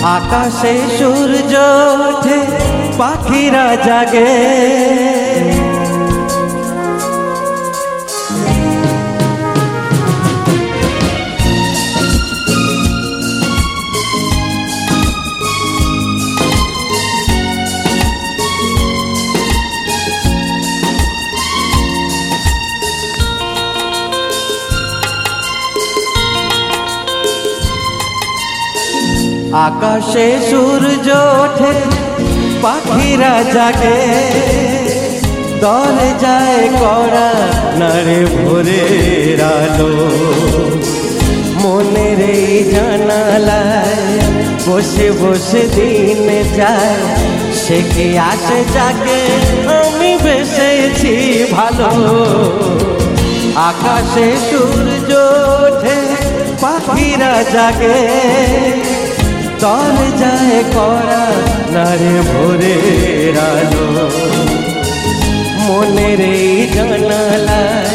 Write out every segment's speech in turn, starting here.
আকাশে সূর্য ওঠে, পাখিরা জাগে, আকাশে সূর্য ওঠে, পাখিরা জাগে, দলে যায় কড়া নারে ভোরের আলো। মনের এই জানালায় বসে বসে দিন যায়, সে কি আসে যাকে আমি বেসেছি ভালো। আকাশে সূর্য ওঠে, পাখিরা জাগে, দলে যায় কড়া নারে ভোরের আলো। মনের এই জানালায়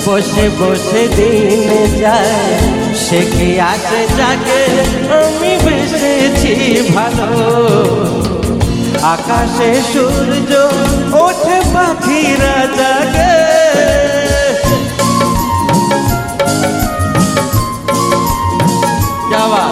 বসে বসে দিন যায়, সে কি আসে যাকে আমি বেসেছি ভালো। আকাশে সূর্য ওঠে, পাখিরা জাগে, যাওয়া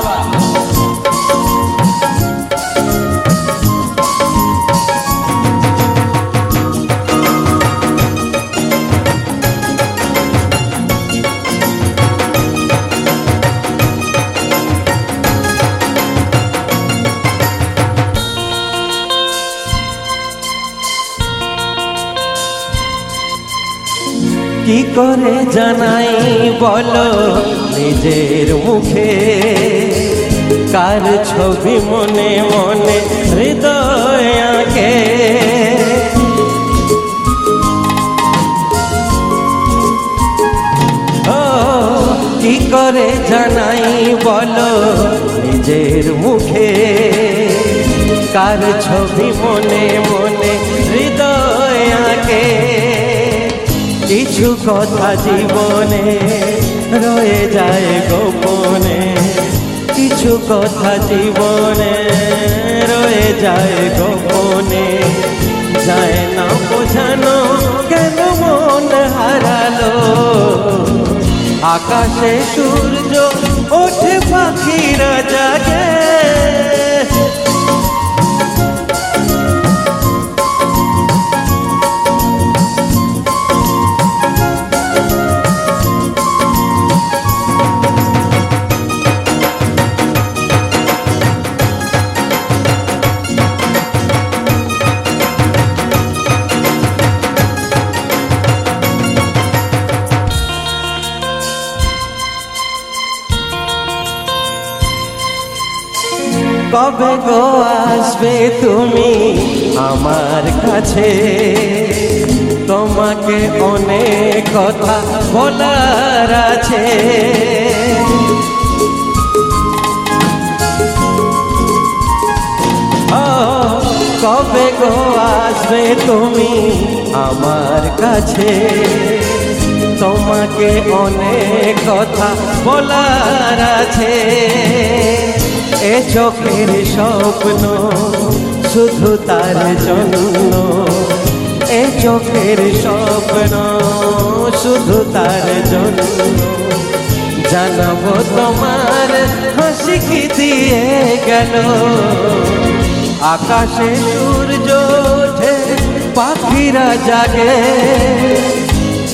কি করে জানাই বলো নিজের মুখে, কার ছবি মনে মনে হৃদয় আঁকে। ও কি করে জানাই বলো নিজের মুখে, কার ছবি মনে মনে হৃদয় আঁকে। কিছু কথা জীবনে রয়ে যায় গোপনে, কিছু কথা জীবনে রয়ে যায় গোপনে। যায় না বোঝানো কেন মন হারালো। আকাশে সূর্য ওঠে, পাখিরা জাগে, কবে গো আসবে তুমি আমার কাছে, তোমাকে অনেক কথা বলার আছে। কবে গো আসবে তুমি আমার কাছে, তোমাকে অনেক কথা বলার আছে। এ চোখের স্বপ্ন শুধু তার জন্য, এ চোখের স্বপ্ন শুধু তার জন্য। জানাবো তোমার হাসি কি দিয়ে গেল। আকাশে সূর্য ওঠে, পাখিরা জাগে,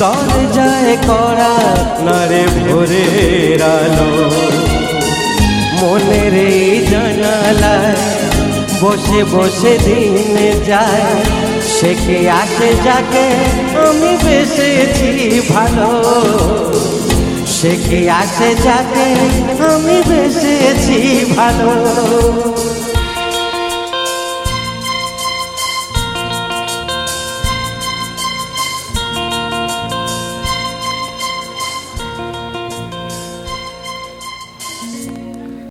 দলে যায় কড়া নারে ভোরের আলো। মনের এই জানালায় বসে বসে দিন যায়, সে কি আসে যাকে আমি বেসেছি ভালো। সে কি আসে যাকে আমি বেসেছি ভালো।